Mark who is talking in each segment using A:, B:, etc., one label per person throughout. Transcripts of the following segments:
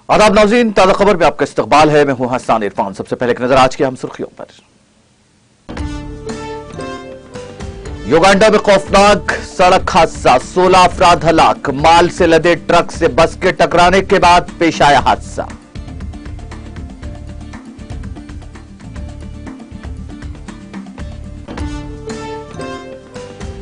A: आदाब नाज़रीन, ताज़ा खबर में आपका इस्तकबाल है। मैं हूं हसन इरफान। सबसे पहले एक नजर आज की हम सुर्खियों पर। युगांडा में खौफनाक सड़क हादसा, 16 अफराद हलाक। माल से लदे ट्रक से बस के टकराने के बाद पेश आया हादसा।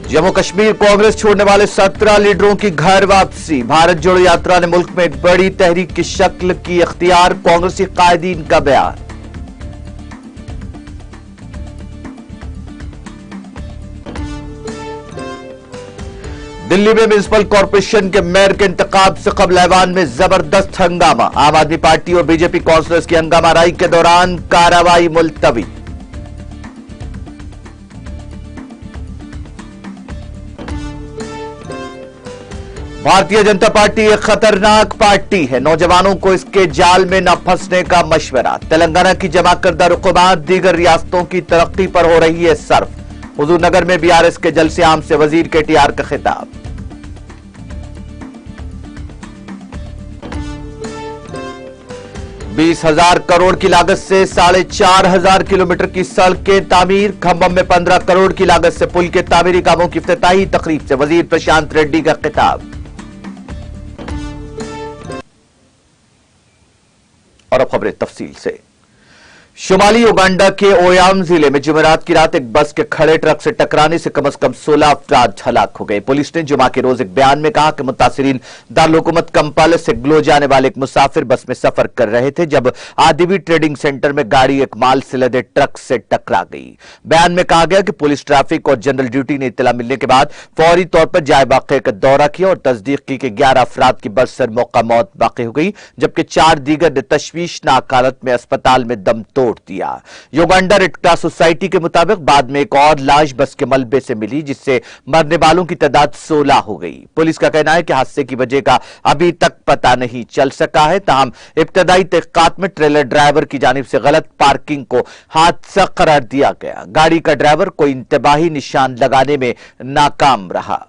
A: जम्मू कश्मीर कांग्रेस छोड़ने वाले 17 लीडरों की घर वापसी। भारत जोड़ो यात्रा ने मुल्क में एक बड़ी तहरीक की शक्ल की इख्तियार, कांग्रेसी कायदीन का बयान। दिल्ली में म्युनिसिपल कॉरपोरेशन के मेयर के इंतखाब से कबल ऐवान में जबरदस्त हंगामा। आम आदमी पार्टी और बीजेपी काउंसिलर्स की हंगामा राई के दौरान कार्रवाई मुलतवी। भारतीय जनता पार्टी एक खतरनाक पार्टी है, नौजवानों को इसके जाल में न फंसने का मशवरा। तेलंगाना की जमा करदा रुकूमात दीगर रियासतों की तरक्की पर हो रही है सर्फ। हुजूरनगर में बीआरएस के जलसे आम से वजीर केटीआर का खिताब। बीस 20,000 करोड़ की लागत से 4,500 किलोमीटर की सड़कें तामीर। खम्भम में 15 करोड़ की लागत से पुल के तामीरी कामों की इफ्तिताही तकरीब से वजीर प्रशांत रेड्डी का खिताब। और अब खबरें तफसील से। शुमाली युगांडा के ओयाम जिले में जुमेरात की रात एक बस के खड़े ट्रक से टकराने से कम से कम 16 अफराद हलाक हो गए। पुलिस ने जुमा के रोज एक बयान में कहा कि मुतासिरीन दारुल हुकूमत कंपाला से ग्लो जाने वाले एक मुसाफिर बस में सफर कर रहे थे जब आदिवी ट्रेडिंग सेंटर में गाड़ी एक माल से लदे ट्रक से टकरा गई। बयान में कहा गया कि पुलिस ट्रैफिक और जनरल ड्यूटी ने इत्तला मिलने के बाद फौरी तौर पर जाए वाक़े का दौरा किया और तस्दीक की कि 11 अफराद की बरसर मौका मौत वाक़ हो गई, जबकि 4 दीगर ने तशवीशनाक हालत में अस्पताल में दम तोड़ दिया। युगांडा रेड क्रॉस सोसाइटी के मुताबिक बाद में एक और लाश बस के मलबे से मिली, जिससे मरने वालों की तादाद 16 हो गई। पुलिस का कहना है कि हादसे की वजह का अभी तक पता नहीं चल सका है। ताहम इब्तदाई तहकीकात में ट्रेलर ड्राइवर की जानिब से गलत पार्किंग को हादसा करार दिया गया। गाड़ी का ड्राइवर कोई इंतबाही निशान लगाने में नाकाम रहा।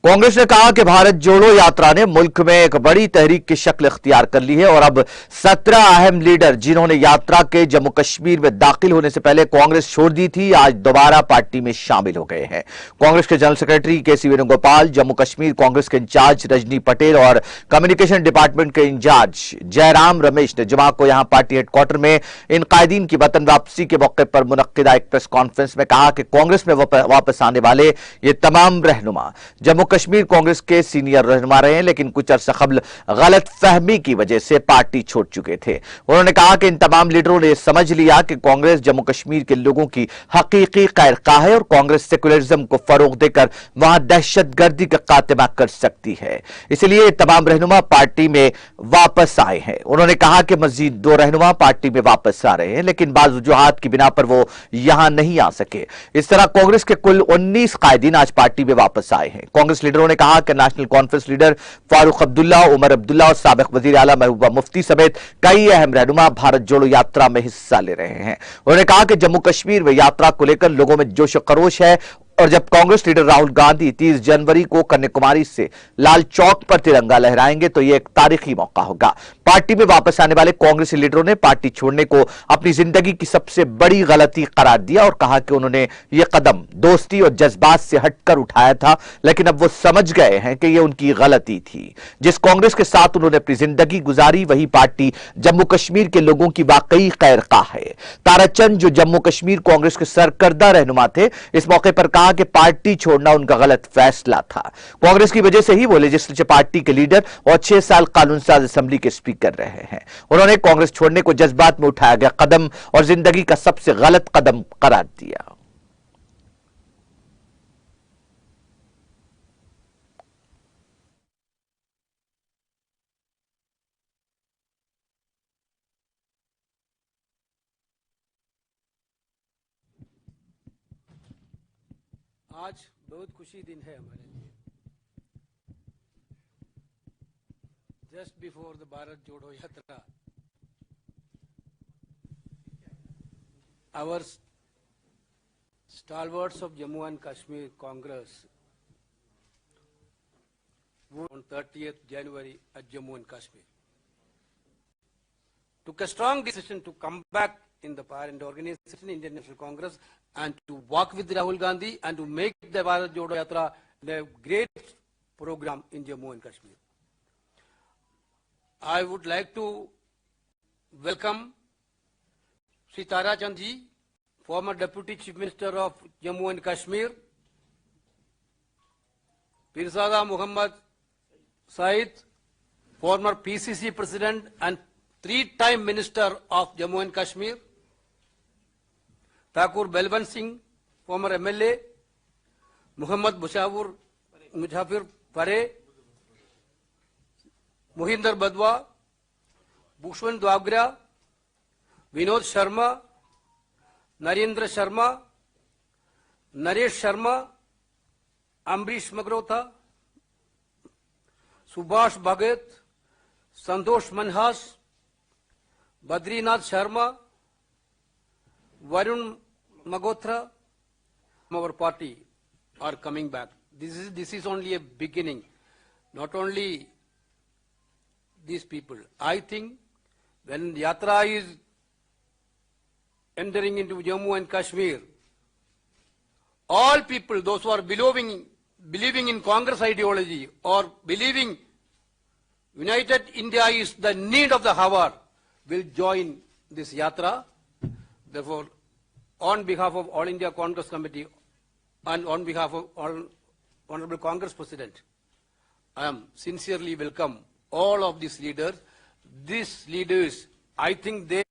A: कांग्रेस ने कहा कि भारत जोड़ो यात्रा ने मुल्क में एक बड़ी तहरीक की शक्ल इख्तियार कर ली है और अब 17 अहम लीडर जिन्होंने यात्रा के जम्मू कश्मीर में दाखिल होने से पहले कांग्रेस छोड़ दी थी, आज दोबारा पार्टी में शामिल हो गए हैं। कांग्रेस के जनरल सेक्रेटरी केसी वेणुगोपाल, जम्मू कश्मीर कांग्रेस के इंचार्ज रजनी पटेल और कम्युनिकेशन डिपार्टमेंट के इंचार्ज जयराम रमेश ने जुमा को यहां पार्टी हेडक्वार्टर में इन कायदीन की वतन वापसी के मौके पर मुनक्किदा एक प्रेस कॉन्फ्रेंस में कहा कि कांग्रेस में वापस आने वाले ये तमाम रहनुमा जम्मू कश्मीर कांग्रेस के सीनियर रहनुमा रहे हैं, लेकिन कुछ अरसा कबल गलत फहमी की वजह से पार्टी छोड़ चुके थे। उन्होंने कहा कि इन तमाम लीडरों ने समझ लिया कि कांग्रेस जम्मू कश्मीर के लोगों की हकीकी खैरख्वाह है और कांग्रेस सेकुलरिज्म को फरोग देकर वहां दहशतगर्दी का खात्मा कर सकती है। इसलिए ये तमाम रहनुमा पार्टी में वापस आए हैं। उन्होंने कहा कि मजीद 2 रहनुमा पार्टी में वापस आ रहे हैं, लेकिन बाज़ वजूहात की बिना पर वो यहां नहीं आ सके। इस तरह कांग्रेस के कुल 19 कायदीन आज पार्टी में वापस आए हैं। कांग्रेस लीडरों ने कहा कि national conference leader Farooq Abdullah, Omar Abdullah और साबिक वजीर आला महबूबा मुफ्ती समेत कई अहम रहनुमा भारत जोड़ो यात्रा में हिस्सा ले रहे हैं। उन्होंने कहा कि जम्मू कश्मीर में यात्रा को लेकर लोगों में जोश खरोश है और जब कांग्रेस लीडर राहुल गांधी 30 जनवरी को कन्याकुमारी से लाल चौक पर तिरंगा लहराएंगे तो यह एक तारीखी मौका होगा। पार्टी में वापस आने वाले कांग्रेसी लीडरों ने पार्टी छोड़ने को अपनी जिंदगी की सबसे बड़ी गलती करार दिया और कहा कि उन्होंने यह कदम दोस्ती और जज्बात से हटकर उठाया था, लेकिन अब वो समझ गए हैं कि यह उनकी गलती थी। जिस कांग्रेस के साथ उन्होंने अपनी जिंदगी गुजारी वही पार्टी जम्मू कश्मीर के लोगों की वाकई खैरख्वाह है। ताराचंद, जो जम्मू कश्मीर कांग्रेस के सरकर्दा रहनुमा थे, इस मौके पर कहा कि पार्टी छोड़ना उनका गलत फैसला था। कांग्रेस की वजह से ही वो लेजिस्लेचर पार्टी के लीडर और 6 साल कानून साज असेंबली के स्पीकर रहे हैं। उन्होंने कांग्रेस छोड़ने को जज्बात में उठाया गया कदम और जिंदगी का सबसे गलत कदम करार दिया।
B: आज बहुत खुशी दिन है हमारे लिए। जस्ट बिफोर द भारत जोड़ो यात्रा, our stalwarts of Jammu and Kashmir Congress on 30th January at Jammu and Kashmir took a strong decision to come back in the parent organization, Indian National Congress, and to work with Rahul Gandhi and to make the Bharat Jodo Yatra a great program in Jammu and Kashmir. I would like to welcome Sri Tara Chand ji, former Deputy Chief Minister of Jammu and Kashmir, Pirzada Muhammad Said, former PCC President and three-time Minister of Jammu and Kashmir, Thakur Balwant Singh, former MLA, Muhammad Mushafir Pare, Mohinder Badwa, Bhushwan Dwagra, Vinod Sharma, Narendra Sharma, Naresh Sharma, Ambrish Magrotha, Subhash Bhagat, Santosh Manhas, Badrinath Sharma, Varun Magotra, our party are coming back. This is only a beginning. Not only these people. I think when Yatra is entering into Jammu and Kashmir, all people, those who are believing in Congress ideology or believing United India is the need of the hour, will join this Yatra. Therefore, on behalf of All India Congress Committee and on behalf of Honorable Congress President, I am sincerely welcome all of these leaders. These leaders, I think they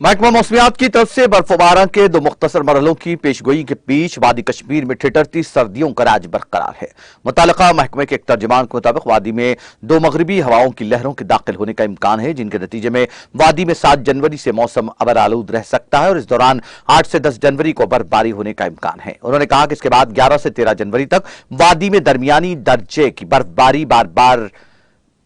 A: महकमा मौसमियात की तरफ से बर्फबारी के दो मुख्तसर मरहलों की पेशगोई के बीच वादी कश्मीर में ठिठुरती सर्दियों का राज बरकरार है। मुतालिका महकमे के एक तर्जुमान के मुताबिक वादी में दो मगरिबी हवाओं की लहरों के दाखिल होने का इम्कान है, जिनके नतीजे में वादी में 7 जनवरी से मौसम अबर आलूद रह सकता है और इस दौरान 8 से 10 जनवरी को बर्फबारी होने का इम्कान है। उन्होंने कहा कि इसके बाद 11 से 13 जनवरी तक वादी में दरमियानी दर्जे की बर्फबारी बार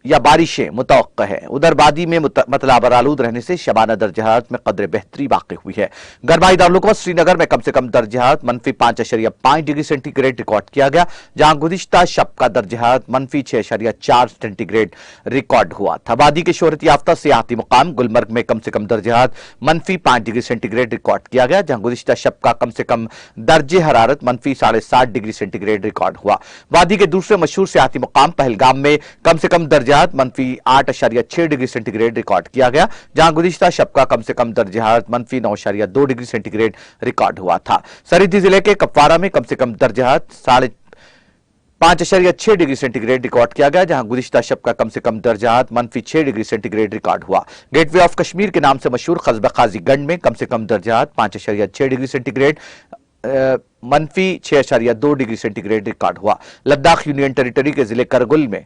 A: या बारिशें मुतवक्का है। उधर वादी में मतला बरालूद रहने से शबाना दर्ज हरारत में कदर बेहतरी वाक़ई हुई है। गरमाई दारुल श्रीनगर में कम से कम दर्ज हरारत -5.5 डिग्री सेंटीग्रेड रिकॉर्ड किया गया, जहां गुज़िश्ता शब का दर्ज हरारत -6.4 सेंटीग्रेड रिकॉर्ड हुआ था। वादी के शोहरत याफ्ता सियाहती मुकाम गुलमर्ग में कम से कम दर्ज हरारत -5 डिग्री सेंटीग्रेड रिकॉर्ड किया गया, जहां गुज़िश्ता शब का कम से कम दर्ज हरारत -7.5 डिग्री सेंटीग्रेड रिकॉर्ड हुआ। वादी के दूसरे मशहूर सियाहती मुकाम पहलगाम में कम से कम दर्ज -8.6 डिग्री सेंटीग्रेड रिकॉर्ड किया गया, जहां गुज़िश्ता शब का कम से कम दर्ज हरारत -9.2 डिग्री सेंटीग्रेड रिकॉर्ड हुआ था। सरीदी जिले के कपवारा में कम से कम दर्ज हरारत 5.6 डिग्री सेंटीग्रेड रिकॉर्ड किया गया, जहां गुज़िश्ता शब का कम से कम दर्ज हरारत -6 डिग्री सेंटीग्रेड रिकॉर्ड हुआ। गेटवे ऑफ कश्मीर के नाम से मशहूर कस्बा काजीगंज में कम से कम दर्ज हरारत 5.6 degree centigrade -6.2 degree centigrade record हुआ। लद्दाख यूनियन टेरिटरी के जिले करगिल में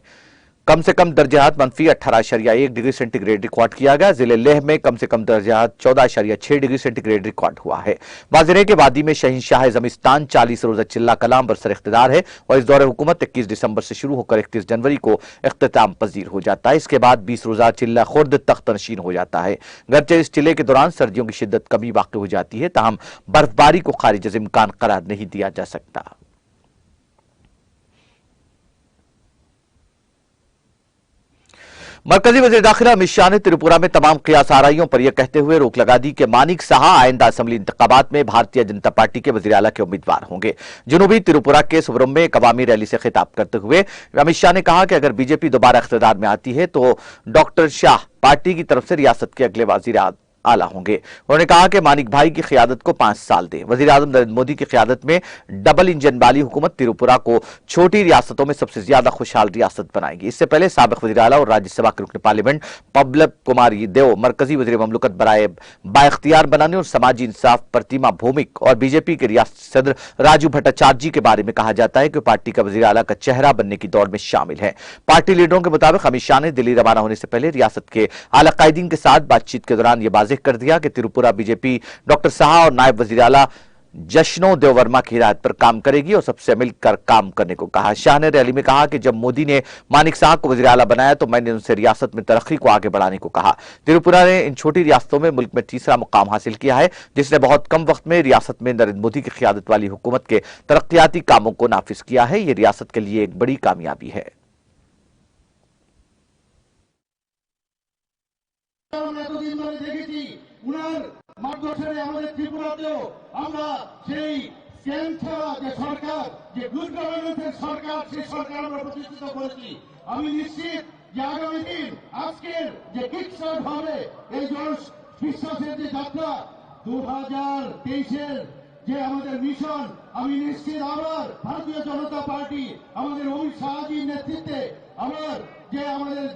A: कम से कम दर्ज हरारत -18.1 डिग्री सेंटीग्रेड रिकॉर्ड किया गया। जिले लेह में कम से कम दर्ज हरारत 14.6 डिग्री सेंटीग्रेड रिकॉर्ड हुआ है। वाज़ेह के वादी में शहंशाह जमिस्तान 40 रोजा चिल्ला कलाम बरसर इख्तिदार है और इस दौरे हुकूमत 21 दिसंबर से शुरू होकर 31 जनवरी को इख्तिताम पजीर हो जाता है। इसके बाद 20 रोजा चिल्ला खुर्द तख्त नशीन हो जाता है। गरचे इस चिल्ले के दौरान सर्दियों की शिद्दत कमी वाक़ई हो जाती है, ताहम बर्फबारी को खारिज अज़ इम्कान करार नहीं दिया जा सकता। मरकजी वज़ीर दाखिला अमित शाह ने त्रिपुरा में तमाम क़ियास आराइयों पर यह कहते हुए रोक लगा दी कि मानिक साहा आइंदा असेंबली इंतखाबात में भारतीय जनता पार्टी के वज़ीर आला के उम्मीदवार होंगे। जनूबी त्रिपुरा के सुब्रम में एक अवामी रैली से खिताब करते हुए अमित शाह ने कहा कि अगर बीजेपी दोबारा इख्तियार में आती है तो डॉक्टर शाह पार्टी की तरफ से रियासत के अगले वज़ीर आला होंगे। उन्होंने कहा कि मानिक भाई की क़ियादत को 5 साल दें। वज़ीर आज़म नरेंद्र मोदी की क़ियादत में डबल इंजन वाली हुकूमत त्रिपुरा को छोटी रियासतों में सबसे ज्यादा खुशहाल रियासत बनाएगी। इससे पहले साबिक़ वज़ीर आला और राज्यसभा के रुकन पार्लियामेंट पल्लव कुमार देव मरकजी वज़ीर ममलकत बराए बाइख्तियार बनाने और समाजी इंसाफ प्रतिमा भौमिक और बीजेपी के रियासती सदर राजू भट्टाचार्य के बारे में कहा जाता है कि पार्टी का वज़ीर आला का चेहरा बनने की दौड़ में शामिल है। पार्टी लीडरों के मुताबिक अमित शाह ने दिल्ली रवाना होने से पहले रियासत के आला कायदीन के साथ बातचीत के दौरान यह वाज़ेह कर दिया कि त्रिपुरा बीजेपी डॉक्टर साहा और नायब वज़ीर आला जश्नो देववर्मा की हिदायत पर काम करेगी और सबसे मिलकर काम करने को कहा। शाह ने रैली में कहा कि जब मोदी ने मानिक शाह को वज़ीर आला बनाया तो मैंने उनसे रियासत में तरक्की को आगे बढ़ाने को कहा। त्रिपुरा ने इन छोटी रियासतों में मुल्क में तीसरा मुकाम हासिल किया है, जिसने बहुत कम वक्त में रियासत में नरेंद्र मोदी की क़ियादत वाली हुकूमत के तरक्याती कामों को नाफिज किया है। यह रियासत के लिए एक बड़ी कामयाबी है।
C: মাধ্যমে আমাদের ত্রিপুরাতেও আমরা সেই স্ক্যাম ছাড়া যে সরকার, যে গুড গভর্নেন্সের সরকার, সেই সরকার আমরা প্রতিষ্ঠিত করেছি। আমি নিশ্চিত যে আগামী দিন আজকের যে কিকস্টার্ট হবে এই জনবিশ্বাসের যে যাত্রা 2023-এর যে আমাদের মিশন, আমি নিশ্চিত আবার ভারতীয় জনতা পার্টি আমাদের অমিত শাহজির নেতৃত্বে আবার যে আমাদের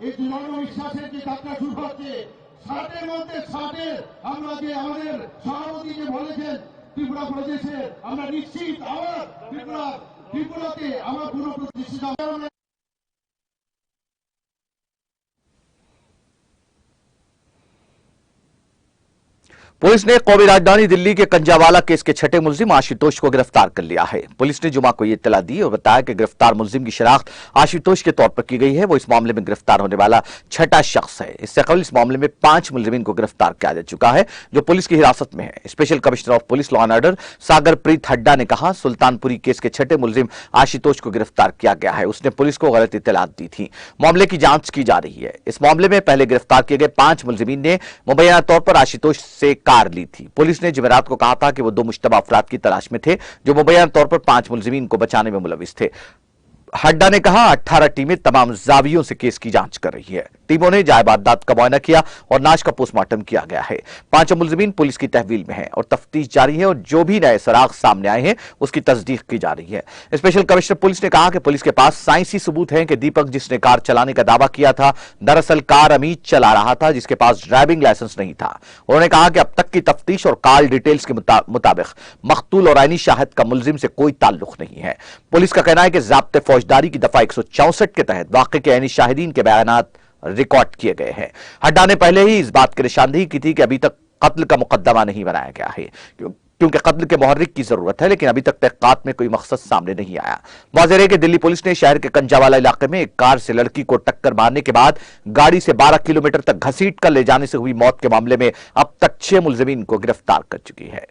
C: এই জনবিশ্বাসের যে যাত্রা শুরু হচ্ছে, 60-এর মধ্যে 60-এর আমরা যে আমাদের সভাপতি যে বলেছেন ত্রিপুরা প্রদেশে, আমরা নিশ্চিত আবার ত্রিপুরাতে আমার পুনঃপ্রতিষ্ঠিত।
A: पुलिस ने कौमी राजधानी दिल्ली के कंजावाला केस के छठे मुलजिम आशुतोष को गिरफ्तार कर लिया है। पुलिस ने जुमा को यह इत्तला दी और बताया कि गिरफ्तार मुलजिम की शनाख्त आशुतोष के तौर पर की गई है। वो इस मामले में गिरफ्तार होने वाला छठा शख्स है। इससे कबल इस मामले में 5 मुलजिमीन को गिरफ्तार किया जा चुका है जो पुलिस की हिरासत में है। Special commissioner of police law and order Sagar Preet Hooda ने कहा, सुल्तानपुरी केस के छठे मुलजिम आशुतोष को गिरफ्तार किया गया है। उसने पुलिस को गलत इत्तलात दी थी। मामले की जांच की जा रही है। इस मामले में पहले गिरफ्तार किए गए 5 मुलजिमीन ने मुबैना तौर पर आशुतोष से कार ली थी। पुलिस ने जुमेरात को कहा था कि वो 2 मुश्तबा अफराद की तलाश में थे जो मुबैना तौर पर 5 मुलजिमीन को बचाने में मुलविस थे। हड्डा ने कहा, 18 टीमें तमाम जावियों से केस की जांच कर रही है। टीमों ने जायदाद का मुआयना किया और नाश का पोस्टमार्टम किया गया है। 5 मुलजिमीन पुलिस की तहवील में है और तफ्तीश जारी है और जो भी नए सराग सामने आए हैं उसकी तस्दीक की जा रही है। स्पेशल कमिश्नर पुलिस ने कहा कि पुलिस के पास साइंसी सबूत है कि दीपक, जिसने कार चलाने का दावा किया था, दरअसल कार अमीत चला रहा था जिसके पास ड्राइविंग लाइसेंस नहीं था। उन्होंने कहा कि अब तक की तफ्तीश और कॉल डिटेल्स के मुताबिक मकतूल और आइनी शाहिद का मुलजिम से कोई ताल्लुक नहीं है। पुलिस का कहना है कि ज़ाब्ते फौजदारी की दफा 164 के तहत वाक़े के आइनी शाहिदीन के बयानात रिकॉर्ड किए गए हैं। हड्डा ने पहले ही इस बात की निशानदेही की थी कि अभी तक कत्ल का मुकदमा नहीं बनाया गया है क्योंकि कत्ल के मुहर्रिक की जरूरत है, लेकिन अभी तक तहकीकात में कोई मकसद सामने नहीं आया। वाज़ेह है कि दिल्ली पुलिस ने शहर के कंजावाला इलाके में एक कार से लड़की को टक्कर मारने के बाद गाड़ी से 12 किलोमीटर तक घसीट कर ले जाने से हुई मौत के मामले में अब तक 6 मुलजिमीन को गिरफ्तार कर चुकी है।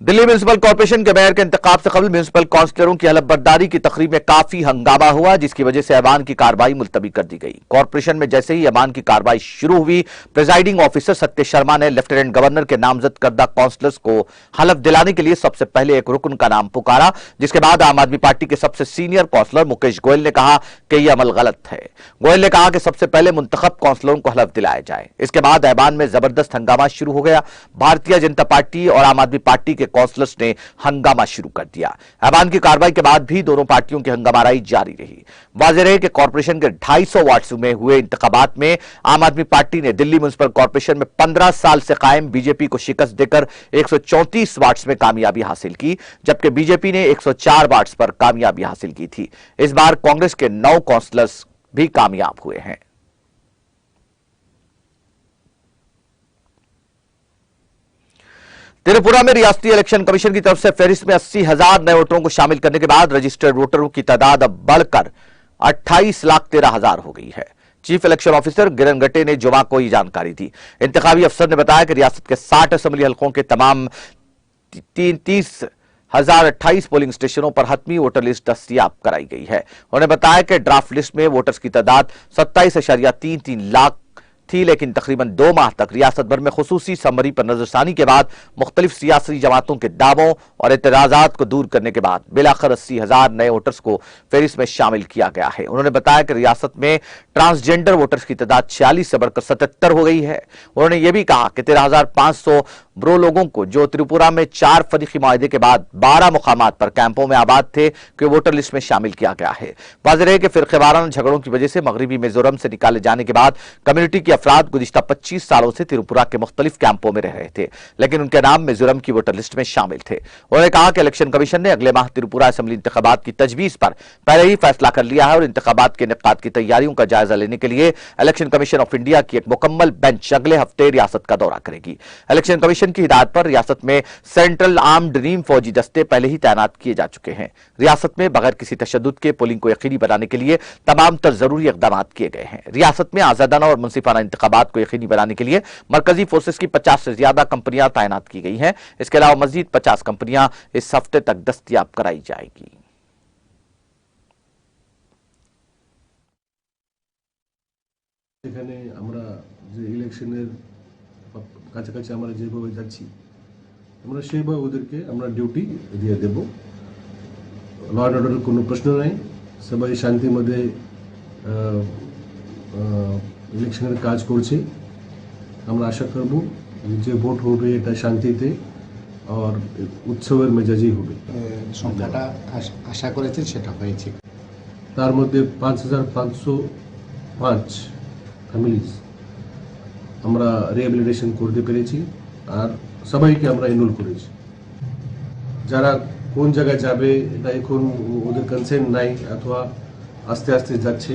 A: दिल्ली म्युनिसिपल कॉर्पोरेशन के मेयर के इंतखाब से कबल म्युनिसिपल काउंसलरों की हलफबर्दारी की तकरीब में काफी हंगामा हुआ, जिसकी वजह से ऐवान की कार्रवाई मुलतवी कर दी गई। कॉर्पोरेशन में जैसे ही ऐवान की कार्रवाई शुरू हुई, प्रिजाइडिंग ऑफिसर सत्य शर्मा ने लेफ्टिनेंट गवर्नर के नामजद करदा काउंसलर्स को हलफ दिलाने के लिए सबसे पहले एक रुकन का नाम पुकारा, जिसके बाद आम आदमी पार्टी के सबसे सीनियर काउंसलर मुकेश गोयल ने कहा कि यह अमल गलत है। गोयल ने कहा कि सबसे पहले मुंतखब काउंसलरों को हलफ दिलाया जाए। इसके बाद ऐवान में जबरदस्त हंगामा शुरू हो गया। भारतीय जनता पार्टी और आम आदमी पार्टी के काउंसलर्स ने हंगामा शुरू कर दिया। ऐवान की कार्रवाई के बाद भी दोनों पार्टियों की हंगामाराई जारी रही। वाज़ेह है कि कॉर्पोरेशन के 250 वार्ड्स में हुए इंतखाबात में आम आदमी पार्टी ने दिल्ली म्युनिसिपल कॉर्पोरेशन में 15 साल से कायम बीजेपी को शिकस्त देकर 134 वार्ड्स में कामयाबी हासिल की, जबकि बीजेपी ने 104 वार्ड्स पर कामयाबी हासिल की थी। इस बार कांग्रेस के 9 काउंसलर्स भी कामयाब हुए हैं। त्रिपुरा में रियासती इलेक्शन कमीशन की तरफ से फहरिस्त में 80,000 नए वोटरों को शामिल करने के बाद रजिस्टर्ड वोटरों की तादाद अब बढ़कर 28,13,000 हो गई है। चीफ इलेक्शन ऑफिसर गिरन गटे ने जुमा को यह जानकारी दी। इंतखाबी अफसर ने बताया कि रियासत के 60 असेंबली हलकों के तमाम 30,028 पोलिंग स्टेशनों पर हतमी वोटर लिस्ट दस्तयाब कराई गई है। उन्होंने बताया कि ड्राफ्ट लिस्ट में वोटर्स की तादाद 27.33 लाख थी, लेकिन तकरीबन 2 माह तक रियासत भर में खुसूसी समरी पर नजरसानी के बाद मुख्तलिफ सियासी जमातों के दावों और एतराजात को दूर करने के बाद बिलाखिर 80,000 नए वोटर्स को फहरिस्त में शामिल किया गया है। उन्होंने बताया कि रियासत में ट्रांसजेंडर वोटर्स की तादाद 46 से बढ़कर 77 हो गई है। उन्होंने यह भी कहा कि 13,500 ब्रो लोगों को जो त्रिपुरा में 4 फरीकी मुआहदे के बाद 12 मुकामात पर कैंपों में आबाद थे कि वोटर लिस्ट में शामिल किया गया है। वाज़ेह है कि फिरक़ेवाराना झगड़ों की वजह से मगरबी मिजोरम से निकाले जाने के बाद कम्युनिटी के अफराद गुज़िश्ता 25 सालों से त्रिपुरा के मुख्तलिफ कैंपों में रह रहे थे, लेकिन उनके नाम मिजोरम की वोटर लिस्ट में शामिल थे। उन्होंने कहा कि इलेक्शन कमीशन ने अगले माह त्रिपुरा असेंबली इंतखाबात की तजवीज पर पहले ही फैसला कर लिया है और इंतखाबात के इनेकाद की तैयारियों का जायजा लेने के लिए इलेक्शन कमीशन ऑफ इंडिया की एक मुकम्मल बेंच अगले हफ्ते रियासत का दौरा करेगी। इलेक्शन कमीशन की हिदायत पर रियासत में सेंट्रल आर्म्ड नीम फौजी दस्ते पहले ही तैनात किए जा चुके हैं। रियासत में बगैर किसी तशद्दुद के पोलिंग को यकीनी बनाने के लिए तमाम तर जरूरी इकदाम किए गए हैं। रियासत में आजादाना और मुनसिफाना इंतखाबात को यकीनी बनाने के लिए मरकजी फोर्सेस की 50 से ज्यादा कंपनियां तैनात की गई हैं। इसके अलावा मजीद 50 कंपनियां इस हफ्ते तक दस्तयाब कराई जाएगी।
D: এখানে আমরা যে ইলেকশনের কাছাকাছি আমরা যেভাবে যাচ্ছি আমরা সেইভাবে ওদেরকে আমরা ডিউটি দিয়ে দেব। ল অ্যান্ড অর্ডারের কোনো প্রশ্ন নাই, সবাই শান্তির মধ্যে ইলেকশনের কাজ করছে। আমরা আশা করব যে ভোট হবে এটা শান্তিতে আর উৎসবের মেজাজেই হবে।
E: সংখ্যাটা আশা করেছে সেটা হয়েছে।
D: তার মধ্যে 5505 ফ্যামিলিজ আমরা রিহ্যাবিলিটেশন করতে পেরেছি আর সবাইকে আমরা এনরোল করেছি। যারা কোন জায়গায় যাবে এটা এখন ওদের কনসেন্ট নাই অথবা আস্তে আস্তে যাচ্ছে।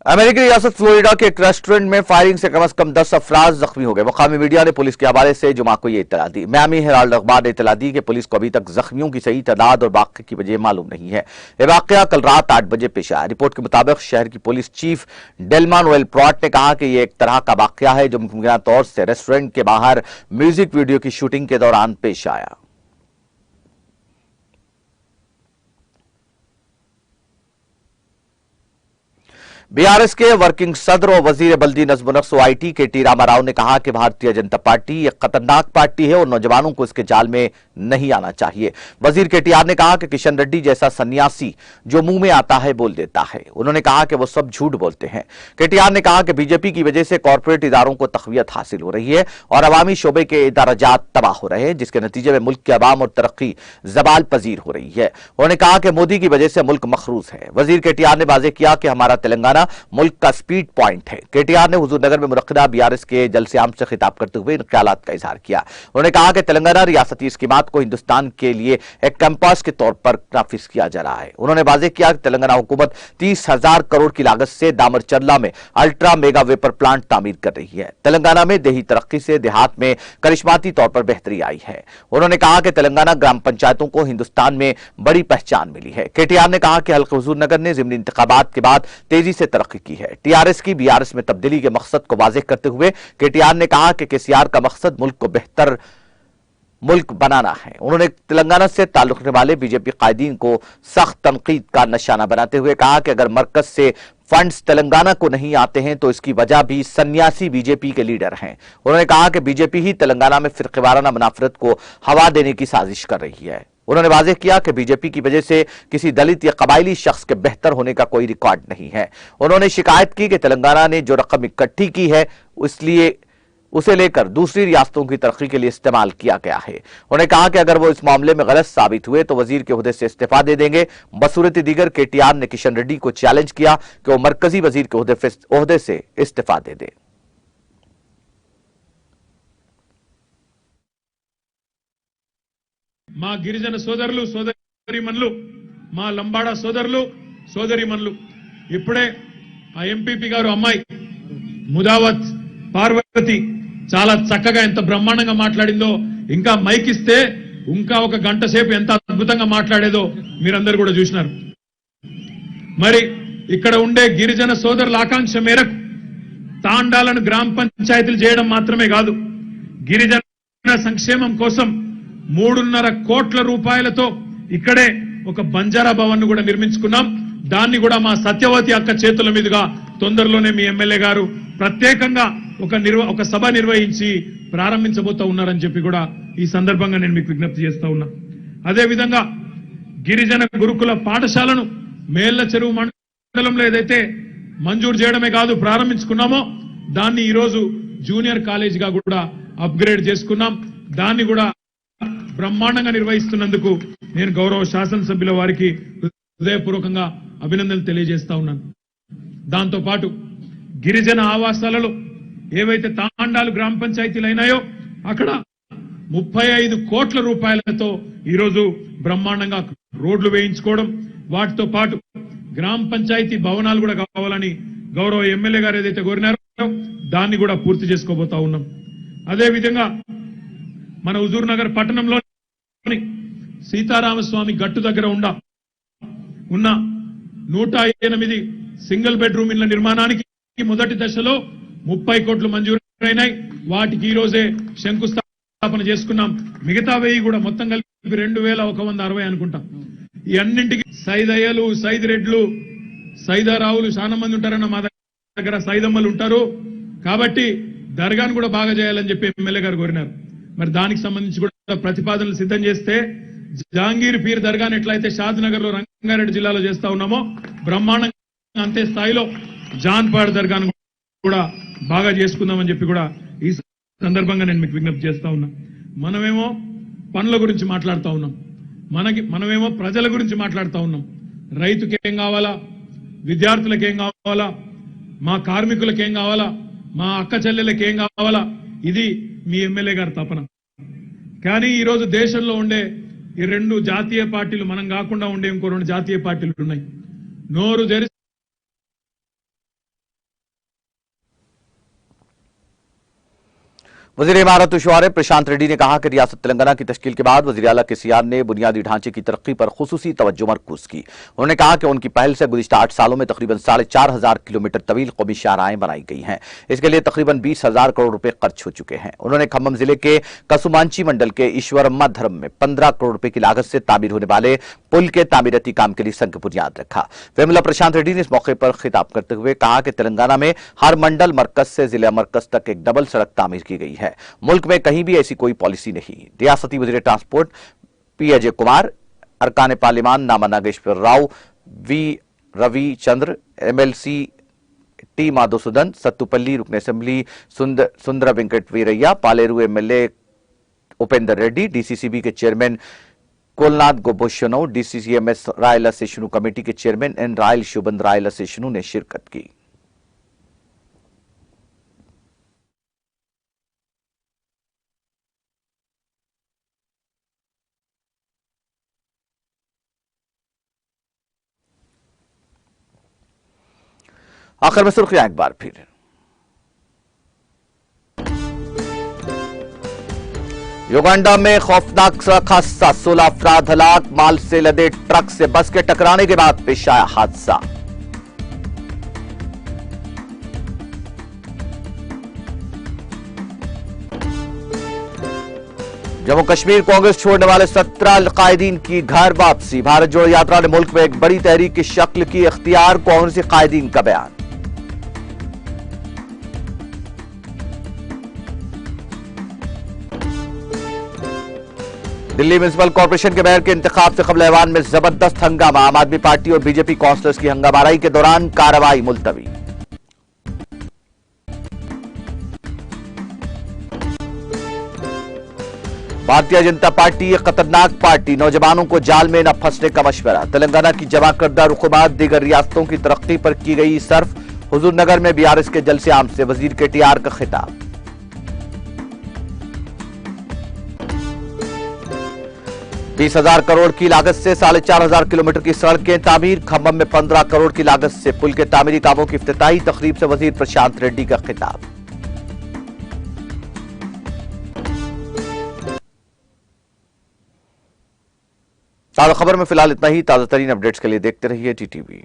A: अमेरिकी रियासत फ्लोरिडा के एक रेस्टोरेंट में फायरिंग से कम 10 अफराद जख्मी हो गए। मुकामी मीडिया ने पुलिस के हवाले से जुमा को यह इत्तला दी। मियामी हेराल्ड अखबार ने इत्तला दी कि पुलिस को अभी तक जख्मियों की सही तादाद और वाक़े की वजह मालूम नहीं है। यह वाक़या कल रात 8 बजे पेश आया। रिपोर्ट के मुताबिक शहर की पुलिस चीफ डेलमानुएल प्रॉट ने कहा कि यह एक तरह का वाक़या है जो मुमकिन तौर से रेस्टोरेंट के बाहर म्यूजिक वीडियो की शूटिंग के दौरान पेश आया। बीआरएस के वर्किंग सदर और वजीर बल्दी नज़्म नक्श ओआईटी के टी रामा राव ने कहा कि भारतीय जनता पार्टी एक खतरनाक पार्टी है और नौजवानों को इसके जाल में नहीं आना चाहिए। वजीर केटीआर ने कहा कि किशन रेड्डी जैसा सन्यासी जो मुंह में आता है बोल देता है। उन्होंने कहा कि वो सब झूठ बोलते हैं। केटीआर ने कहा कि बीजेपी की वजह से कॉर्पोरेट इदारों को तक़वियत हासिल हो रही है और अवामी शोबे के इदाराजात तबाह हो रहे हैं, जिसके नतीजे में मुल्क के अवाम और तरक्की जवाल पजीर हो रही है। उन्होंने कहा कि मोदी की वजह से मुल्क मखरूज है। वजीर केटीआर ने वाज़ेह किया कि हमारा तेलंगाना मुल्क का स्पीड पॉइंट है। केटीआर ने हुजूरनगर में मुनक्किदा बीआरएस के जलसे आम से खिताब करते हुए इन ख्यालात का इजहार किया। उन्होंने कहा कि तेलंगाना रियासती स्कीमात को हिंदुस्तान के लिए एक कंपास के तौर पर नाफिज किया जा रहा है। उन्होंने वाज़ेह किया कि तेलंगाना हुकूमत 30,000 करोड़ की लागत से दामरचर्ला में अल्ट्रा मेगा वेपर प्लांट तामीर कर रही है। तेलंगाना में देही तरक्की से देहात में करिश्माती तौर पर बेहतरी आई है। उन्होंने कहा कि तेलंगाना ग्राम पंचायतों को हिंदुस्तान में बड़ी पहचान मिली है। केटीआर ने कहा कि हल्के हुजूरनगर ने ज़िमनी इंतखाबात के बाद तेजी से तरक्की की है। टीआरएस की बीआरएस में तब्दीली के मकसद को वाज़ेह करते हुए केटीआर ने कहा कि केसीआर का मकसद मुल्क को बेहतर मुल्क बनाना है। उन्होंने तेलंगाना से ताल्लुक रखने वाले बीजेपी कायदीन को सख्त तनकीद का निशाना बनाते हुए कहा कि अगर मरकज से फंड्स तेलंगाना को नहीं आते हैं तो इसकी वजह भी सन्यासी बीजेपी के लीडर हैं। उन्होंने कहा कि बीजेपी ही तेलंगाना में फिरक़ेवाराना मुनाफरत को हवा देने की साजिश कर रही है। उन्होंने वाज़ेह किया कि बीजेपी की वजह से किसी दलित या कबायली शख्स के बेहतर होने का कोई रिकॉर्ड नहीं है। उन्होंने शिकायत की कि तेलंगाना ने जो रकम इकट्ठी की है इसलिए उसे लेकर दूसरी रियासतों की तरक्की के लिए इस्तेमाल किया गया है। उन्होंने कहा कि अगर वो इस मामले में गलत साबित हुए तो वजीर के ओहदे से इस्तीफा दे देंगे। बसूरत दीगर केटीआर ने किशन रेड्डी को चैलेंज किया कि वो मरकजी वजीर के ओहदे से इस्तीफा दे दे।
F: మా గిరిజన సోదరులు సోదరిమణులు మా లంబాడ సోదరులు సోదరిమణులు ఇప్పుడే ఆ ఎంపీపీ గారు అమ్మాయి ముదావత్ పార్వతి చాలా చక్కగా ఎంత బ్రహ్మాండంగా మాట్లాడిందో, ఇంకా మైక్ ఇస్తే ఇంకా ఒక గంట సేపు ఎంత అద్భుతంగా మాట్లాడేదో మీరందరూ కూడా చూసినారు. మరి ఇక్కడ ఉండే గిరిజన సోదరుల ఆకాంక్ష మేరకు తాండాలను గ్రామ పంచాయతీలు చేయడం మాత్రమే కాదు, గిరిజన సంక్షేమం కోసం 3.5 కోట్ల రూపాయలతో ఇక్కడే ఒక బంజారా భవన్ ను కూడా నిర్మించుకున్నాం. దాన్ని కూడా మా సత్యవతి అక్క చేతుల మీదుగా తొందరలోనే మీ ఎమ్మెల్యే గారు ప్రత్యేకంగా ఒక సభ నిర్వహించి ప్రారంభించబోతా ఉన్నారని చెప్పి కూడా ఈ సందర్భంగా నేను మీకు విజ్ఞప్తి చేస్తా ఉన్నా. అదే విధంగా గిరిజన గురుకుల పాఠశాలను మేళ్ల చెరువు మండలంలో ఏదైతే మంజూరు చేయడమే కాదు ప్రారంభించుకున్నామో దాన్ని ఈ రోజు జూనియర్ కాలేజ్ గా కూడా అప్గ్రేడ్ చేసుకున్నాం. దాన్ని కూడా బ్రహ్మాండంగా నిర్వహిస్తున్నందుకు నేను గౌరవ శాసనసభ్యుల వారికి హృదయపూర్వకంగా అభినందనలు తెలియజేస్తా ఉన్నాను. దాంతో పాటు గిరిజన ఆవాసాలలో ఏవైతే తాండాలు గ్రామ పంచాయతీలు అయినాయో అక్కడ 35 కోట్ల రూపాయలతో ఈరోజు బ్రహ్మాండంగా రోడ్లు వేయించుకోవడం, వాటితో పాటు గ్రామ పంచాయతీ భవనాలు కూడా కావాలని గౌరవ ఎమ్మెల్యే గారు ఏదైతే కోరినారో దాన్ని కూడా పూర్తి చేసుకోబోతా ఉన్నాం. అదేవిధంగా మన హుజూర్ నగర్ పట్టణంలోని సీతారామస్వామి గట్టు దగ్గర ఉన్న 108 సింగిల్ బెడ్రూమ్ ఇళ్ల నిర్మాణానికి మొదటి దశలో 30 కోట్లు మంజూరైనాయి. వాటికి ఈ రోజే శంకుస్థాపన చేసుకున్నాం. మిగతా 1000 కూడా మొత్తం కలిపి 2160 అనుకుంటా. ఈ అన్నింటికి సైదయ్యలు, సైదిరెడ్లు, సైదారావులు చాలా మంది ఉంటారన్న మా దగ్గర సైదమ్మలు ఉంటారు. కాబట్టి దర్గాను కూడా బాగా చేయాలని చెప్పి ఎమ్మెల్యే గారు కోరినారు. మరి దానికి సంబంధించి కూడా ప్రతిపాదనలు సిద్ధం చేస్తే జహాంగీర్ పీర్ దర్గాను ఎట్లయితే షాద్ నగర్ లో రంగారెడ్డి జిల్లాలో చేస్తా ఉన్నామో బ్రహ్మాండంగా అంతే స్థాయిలో జాన్పాడ్ దర్గాను కూడా బాగా చేసుకుందామని చెప్పి కూడా ఈ సందర్భంగా నేను మీకు విజ్ఞప్తి చేస్తా ఉన్నా. మనమేమో పనుల గురించి మాట్లాడుతూ ఉన్నాం, మనమేమో ప్రజల గురించి మాట్లాడుతూ ఉన్నాం. రైతుకి ఏం కావాలా, విద్యార్థులకు ఏం కావాలా, మా కార్మికులకు ఏం కావాలా, మా అక్క చెల్లెళ్ళకి ఏం కావాలా, ఇది మీ ఎమ్మెల్యే గారి తపన. కానీ ఈరోజు దేశంలో ఉండే ఈ 2 జాతీయ పార్టీలు, మనం కాకుండా ఉండే ఇంకో 2 జాతీయ పార్టీలు ఉన్నాయి. నోరు తెరిచి
A: वज़ीर इमारत शुआरे प्रशांत रेड्डी ने कहा कि रियासत तेलंगाना की तश्कील के बाद वज़ीर आला केसीआर ने बुनियादी ढांचे की तरक्की पर खुसूसी तवज्जो मरकूज की। उन्होंने कहा कि उनकी पहल से गुज़िश्ता 8 सालों में तकरीबन 4,500 किलोमीटर तवील कौमी शाहराहें बनाई गई हैं। इसके लिए तकरीबन 20,000 करोड़ रुपए खर्च हो चुके हैं। उन्होंने खम्मम जिले के कसुमांची मंडल के ईश्वरम्मा धर्म में 15 करोड़ रुपए की लागत से तामीर होने वाले पुल के तामीरती काम के लिए संग बुनियाद रखा। वेमुला प्रशांत रेड्डी ने इस मौके पर खिताब करते हुए कहा कि तेलंगाना में हर मंडल मरकज से जिला मरकज तक एक डबल सड़क तामीर की गई है। मुल्क में कहीं भी ऐसी कोई पॉलिसी नहीं। रियासती वजीर ट्रांसपोर्ट पी अजय कुमार, अरकान पार्लिमान Nama Nageswara Rao, V Ravichandra, MLC T Madhusudan, Sathupalli रुकन assembly Sundar Venkata Veeraiah, Paleru MLA Upendra Reddy, DCCB के चेयरमैन कोलनाथ गोबोशनो, डीसीसीएमएस रायला सेशनु कमेटी के चेयरमैन एन रायल शुभन रायला सेशनु ने शिरकत की। आखिर में सुर्खियां एक बार फिर। युगांडा में खौफनाक सड़क हादसा, 16 अफराद हलाक, माल से लदे ट्रक से बस के टकराने के बाद पेश आया हादसा। जम्मू कश्मीर कांग्रेस छोड़ने वाले 17 कायदीन की घर वापसी। भारत जोड़ो यात्रा ने मुल्क में एक बड़ी तहरीक की शक्ल की इख्तियार, कांग्रेसी कायदीन का बयान। दिल्ली म्युनिसिपल कॉर्पोरेशन के मेयर के इंतखाब से कबल ऐवान में जबरदस्त हंगामा। आम आदमी पार्टी और बीजेपी काउंसलर्स की हंगामाराई के दौरान कार्रवाई मुलतवी। भारतीय जनता पार्टी एक खतरनाक पार्टी, नौजवानों को जाल में न फंसने का मशवरा। तेलंगाना की जमा करदा रुकूमात दीगर रियासतों की तरक्की पर की गई सर्फ। हुजूर नगर में बीआरएस के जलसे आम से वजीर केटीआर का खिताब। बीस 20,000 करोड़ की लागत से 4,500 किलोमीटर की सड़कें तामीर। खम्मम में 15 करोड़ की लागत से पुल के तामीरी कामों की इफ्तिताही तकरीब से वजीर प्रशांत रेड्डी का खिताब। ताज़ा खबर में फिलहाल इतना ही। ताज़ा तरीन अपडेट्स के लिए देखते रहिए टीटीवी।